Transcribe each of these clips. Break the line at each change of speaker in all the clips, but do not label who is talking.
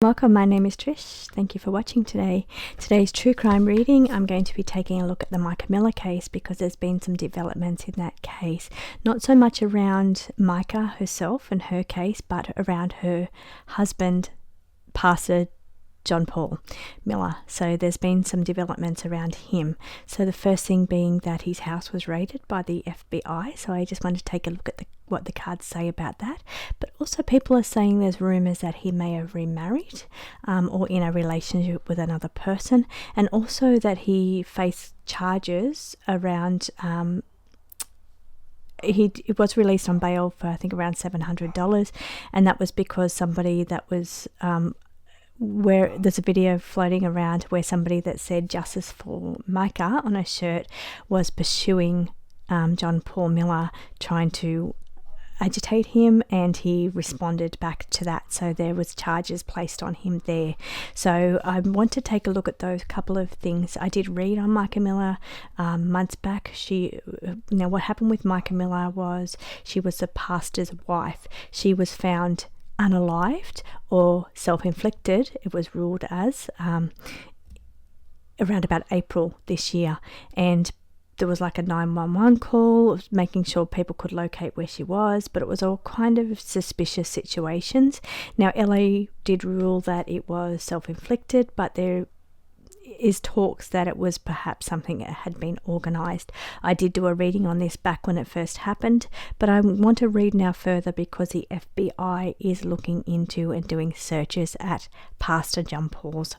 Welcome, my name is Trish. Thank you for watching today. Today's true crime reading, I'm going to be taking a look at the Mica Miller case because there's been some developments in that case. Not so much around Mica herself and her case, but around her husband, Pastor John Paul Miller. So there's been some developments around him. So the first thing being that his house was raided by the FBI. So I just wanted to take a look at what the cards say about that. But also people are saying there's rumours that he may have remarried or in a relationship with another person. And also that he faced charges around he was released on bail for I think around $700, and that was because somebody that was where there's a video floating around where somebody that said justice for Mica on a shirt was pursuing John Paul Miller, trying to agitate him, and he responded back to that. So there was charges placed on him there. So I want to take a look at those couple of things. I did read on Mica Miller months back. What happened with Mica Miller was she was the pastor's wife. She was found unalived or self-inflicted, it was ruled as, around about April this year, and there was like a 911 call making sure people could locate where she was, but it was all kind of suspicious situations. Now LA did rule that it was self-inflicted, but there is talks that it was perhaps something that had been organised. I did do a reading on this back when it first happened, but I want to read now further because the FBI is looking into and doing searches at Pastor John Paul's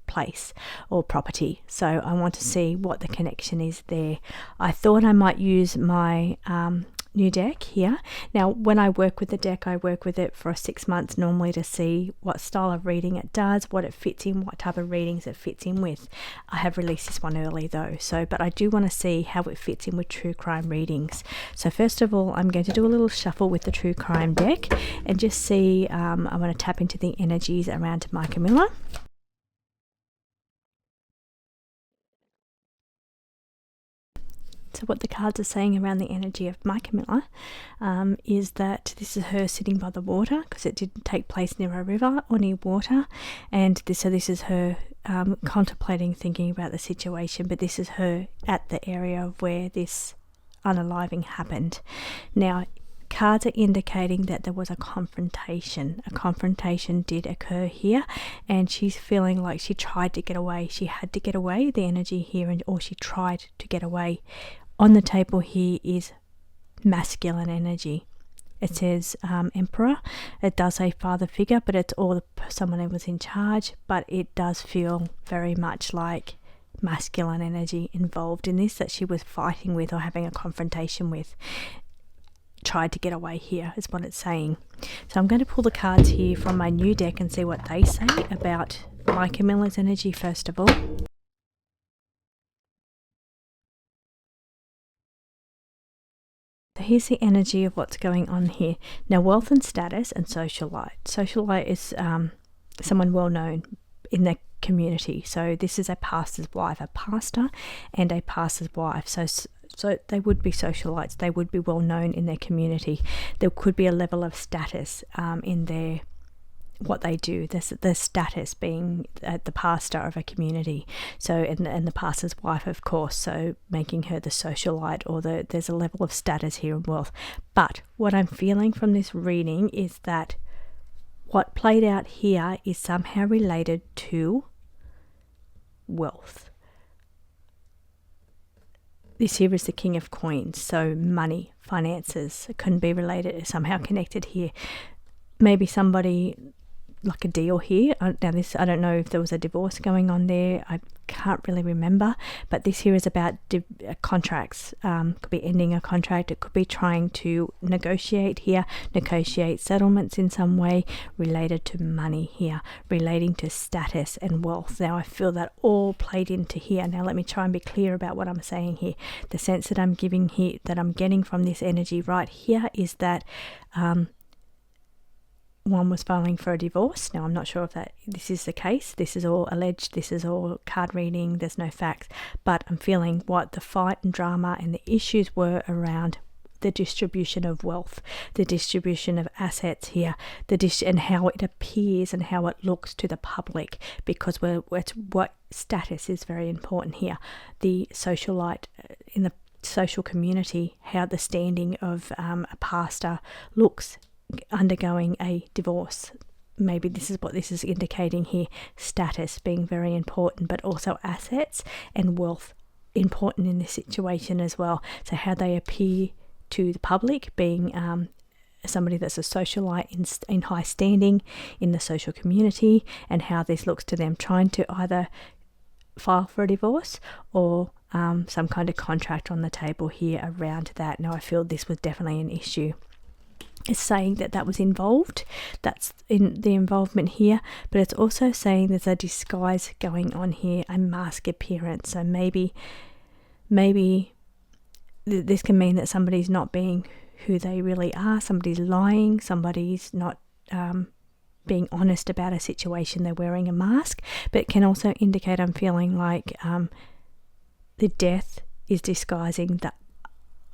place or property. So I want to see what the connection is there. I thought I might use my new deck here. Now when I work with the deck, I work with it for 6 months normally to see what style of reading it does, what it fits in, what type of readings it fits in with. I have released this one early though, but I do want to see how it fits in with true crime readings. So first of all, I'm going to do a little shuffle with the true crime deck and just see, I want to tap into the energies around Mica Miller. So what the cards are saying around the energy of Mica Miller is that this is her sitting by the water, because it didn't take place near a river or near water, and this is her contemplating, thinking about the situation, but this is her at the area of where this unaliving happened. Now cards are indicating that there was a confrontation. A confrontation did occur here, and she's feeling like she tried to get away. She had to get away, the energy here, or she tried to get away. On the table here is masculine energy. It says Emperor. It does say father figure, but it's all someone who was in charge, but it does feel very much like masculine energy involved in this, that she was fighting with or having a confrontation with. Tried to get away here is what it's saying. So I'm going to pull the cards here from my new deck and see what they say about Mica Miller's energy first of all. So here's the energy of what's going on here. Now wealth and status and socialite. Socialite is someone well known in the community. So this is a pastor's wife, a pastor and a pastor's wife. So they would be socialites. They would be well known in their community. There could be a level of status in their what they do. The status being the pastor of a community. So and the pastor's wife, of course. So making her the socialite, or there's a level of status here and wealth. But what I'm feeling from this reading is that what played out here is somehow related to wealth. This here is the King of Coins, so money, finances. It couldn't be related, somehow connected here. Maybe somebody, like a deal here. Now this, I don't know if there was a divorce going on there. I can't really remember. But this here is about contracts. Could be ending a contract. It could be trying to negotiate here, negotiate settlements in some way related to money here, relating to status and wealth. Now I feel that all played into here. Now let me try and be clear about what I'm saying here. The sense that I'm giving here, that I'm getting from this energy right here, is that one was filing for a divorce. Now I'm not sure if this is the case. This is all alleged. This is all card reading. There's no facts. But I'm feeling what the fight and drama and the issues were around the distribution of wealth, the distribution of assets here, and how it appears and how it looks to the public, because what status is very important here. The socialite in the social community, how the standing of a pastor looks undergoing a divorce. Maybe this is what this is indicating here, status being very important, but also assets and wealth important in this situation as well. So how they appear to the public, being somebody that's a socialite in high standing in the social community, and how this looks to them trying to either file for a divorce or some kind of contract on the table here around that. Now I feel this was definitely an issue. It's saying that was involved, that's in the involvement here, but it's also saying there's a disguise going on here, a mask appearance. So maybe this can mean that somebody's not being who they really are, somebody's lying, somebody's not being honest about a situation, they're wearing a mask. But it can also indicate, I'm feeling like the death is disguising the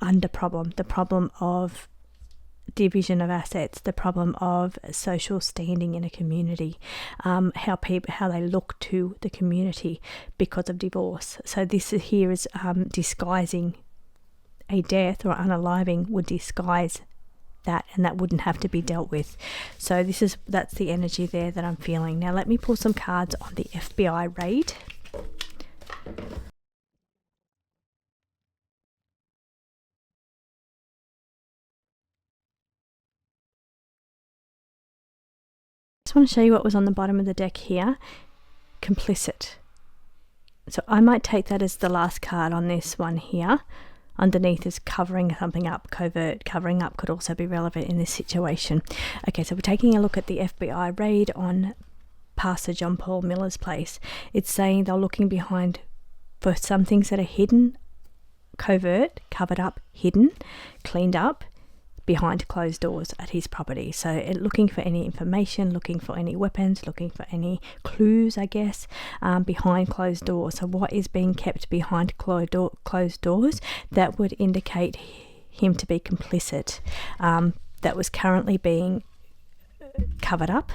the problem of division of assets, the problem of social standing in a community, how they look to the community because of divorce. So this here is disguising a death, or unaliving would disguise that, and that wouldn't have to be dealt with. So that's the energy there that I'm feeling. Now let me pull some cards on the FBI raid. I just want to show you what was on the bottom of the deck here. Complicit. So I might take that as the last card on this one here. Underneath is covering something up, covert. Covering up could also be relevant in this situation. Okay, so we're taking a look at the FBI raid on Pastor John Paul Miller's place. It's saying they're looking behind for some things that are hidden, covert, covered up, hidden, cleaned up, behind closed doors at his property. So looking for any information, looking for any weapons, looking for any clues, I guess, behind closed doors. So what is being kept behind closed doors that would indicate him to be complicit, that was currently being covered up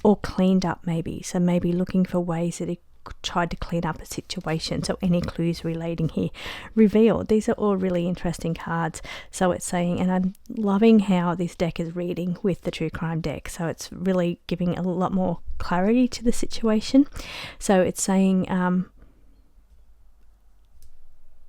or cleaned up maybe. So maybe looking for ways that he tried to clean up a situation. So any clues relating here. Revealed. These are all really interesting cards. So it's saying, and I'm loving how this deck is reading with the True Crime deck. So it's really giving a lot more clarity to the situation. So it's saying,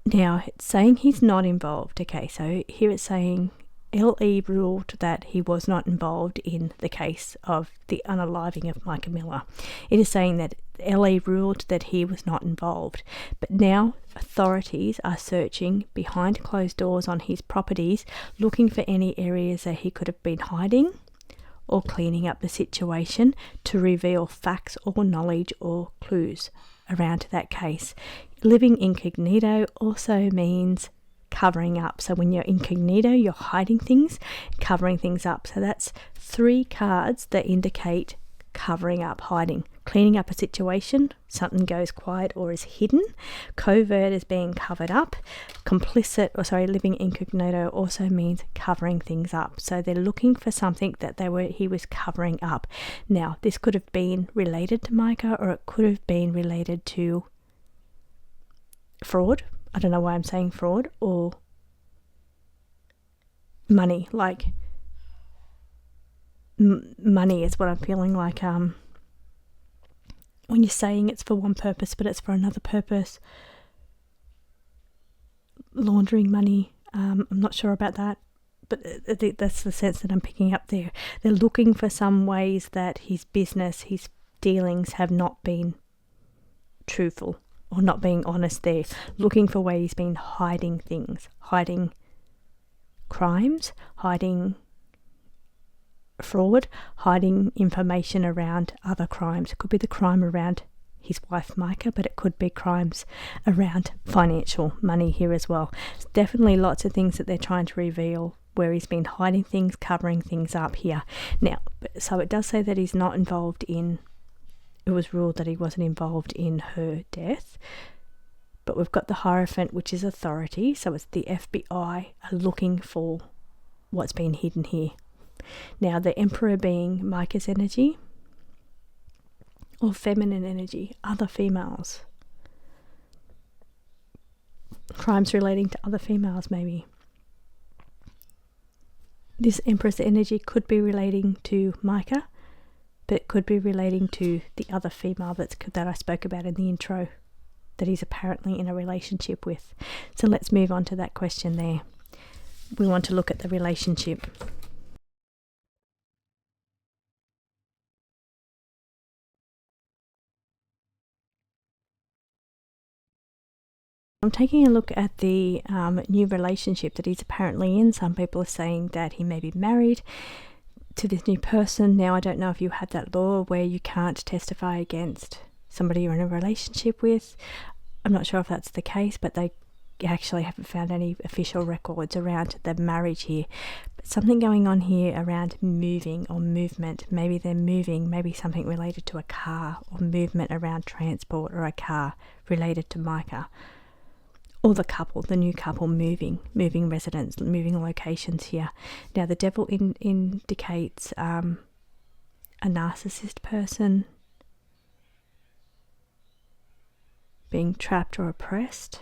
now it's saying he's not involved. Okay, so here it's saying LE ruled that he was not involved in the case of the unaliving of Mica Miller. It is saying that LE ruled that he was not involved, but now authorities are searching behind closed doors on his properties, looking for any areas that he could have been hiding or cleaning up the situation to reveal facts or knowledge or clues around that case. Living incognito also means covering up. So when you're incognito, you're hiding things, covering things up. So that's 3 cards that indicate covering up, hiding, cleaning up a situation, something goes quiet or is hidden. Covert is being covered up. Living incognito also means covering things up. So they're looking for something that he was covering up. Now, this could have been related to Mica, or it could have been related to fraud. I don't know why I'm saying fraud, or money, like money is what I'm feeling like. When you're saying it's for one purpose, but it's for another purpose. Laundering money, I'm not sure about that, but that's the sense that I'm picking up there. They're looking for some ways that his business, his dealings have not been truthful, or not being honest there, looking for ways he's been hiding things, hiding crimes, hiding fraud, hiding information around other crimes. It could be the crime around his wife Mica, but it could be crimes around financial money here as well. There's definitely lots of things that they're trying to reveal where he's been hiding things, covering things up here. Now, so it does say that he's not involved in, it was ruled that he wasn't involved in her death, But we've got the Hierophant, which is authority, so it's the FBI are looking for what's been hidden here. Now, the Emperor being Mica's energy, or feminine energy, other females. Crimes relating to other females, maybe. This Empress energy could be relating to Mica, but it could be relating to the other female that I spoke about in the intro, that he's apparently in a relationship with. So let's move on to that question there. We want to look at the relationship. I'm taking a look at the new relationship that he's apparently in. Some people are saying that he may be married to this new person. Now, I don't know if you had that law where you can't testify against somebody you're in a relationship with. I'm not sure if that's the case, but they actually haven't found any official records around the marriage here. But something going on here around moving or movement. Maybe they're moving, maybe something related to a car, or movement around transport or a car related to Mica. Or the couple, the new couple moving residence, moving locations here. Now, the Devil indicates a narcissist person being trapped or oppressed.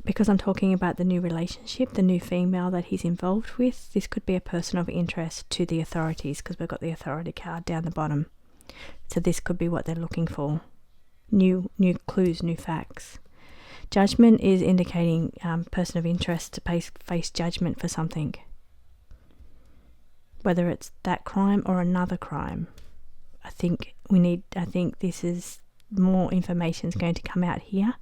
Because I'm talking about the new relationship, the new female that he's involved with, this could be a person of interest to the authorities, because we've got the authority card down the bottom. So this could be what they're looking for. New clues, new facts. Judgment is indicating person of interest to face judgment for something, whether it's that crime or another crime. I think this is more information is going to come out here,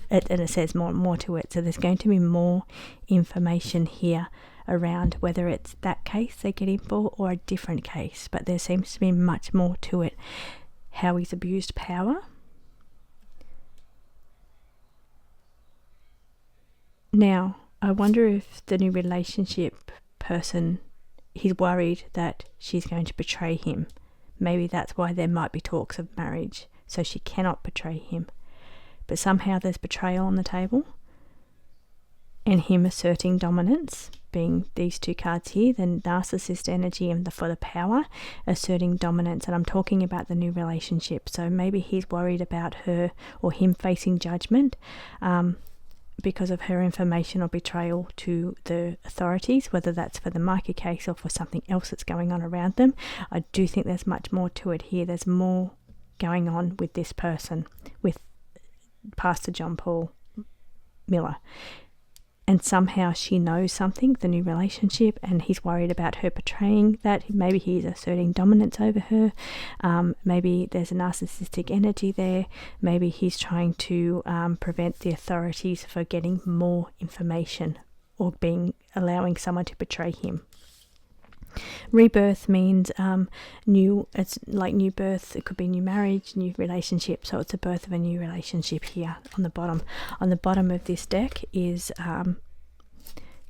and it says more to it. So there's going to be more information here around whether it's that case they're getting for or a different case. But there seems to be much more to it. How he's abused power. Now, I wonder if the new relationship person, he's worried that she's going to betray him. Maybe that's why there might be talks of marriage, so she cannot betray him. But somehow there's betrayal on the table, and him asserting dominance, being these two cards here, the narcissist energy and for the power, asserting dominance. And I'm talking about the new relationship. So maybe he's worried about her or him facing judgment because of her information or betrayal to the authorities, whether that's for the Mica case or for something else that's going on around them. I do think there's much more to it here. There's more going on with this person, with Pastor John Paul Miller. And somehow she knows something, the new relationship, and he's worried about her betraying that. Maybe he's asserting dominance over her. Maybe there's a narcissistic energy there. Maybe he's trying to prevent the authorities for getting more information or allowing someone to betray him. Rebirth means new. It's like new birth. It could be new marriage, new relationship. So it's the birth of a new relationship here on the bottom. On the bottom of this deck is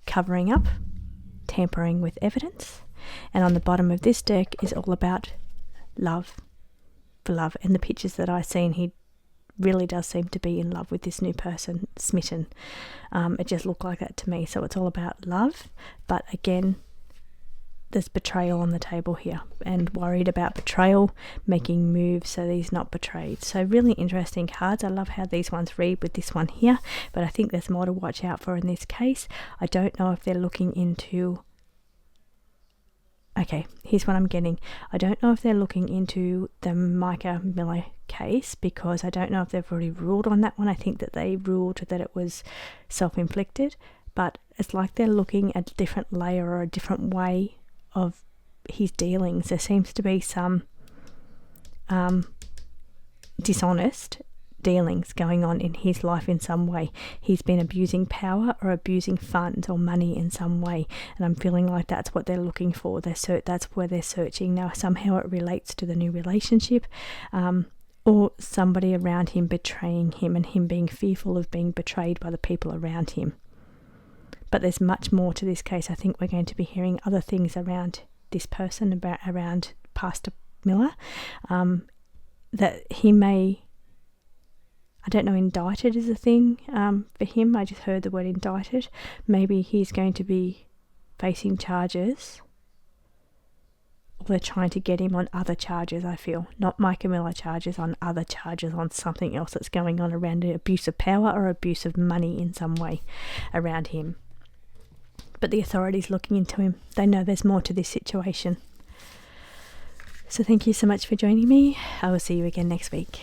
covering up, tampering with evidence, and on the bottom of this deck is all about love, for love. And the pictures that I've seen, he really does seem to be in love with this new person, smitten. It just looked like that to me. So it's all about love, but again, there's betrayal on the table here, and worried about betrayal, making moves so that he's not betrayed. So really interesting cards. I love how these ones read with this one here, but I think there's more to watch out for in this case. I don't know if they're looking into... Okay, here's what I'm getting. I don't know if they're looking into the Mica Miller case, because I don't know if they've already ruled on that one. I think that they ruled that it was self-inflicted, but it's like they're looking at a different layer or a different way of his dealings. There seems to be some dishonest dealings going on in his life in some way. He's been abusing power or abusing funds or money in some way, and I'm feeling like that's what they're looking for. That's where they're searching. Now, somehow it relates to the new relationship, or somebody around him betraying him and him being fearful of being betrayed by the people around him. But there's much more to this case. I think we're going to be hearing other things around this person, around Pastor Miller, that he may... I don't know, indicted is a thing for him. I just heard the word indicted. Maybe he's going to be facing charges. They're trying to get him on other charges, I feel. Not Mica Miller charges, on other charges, on something else that's going on around abuse of power or abuse of money in some way around him. But the authorities looking into him. They know there's more to this situation. So thank you so much for joining me. I will see you again next week.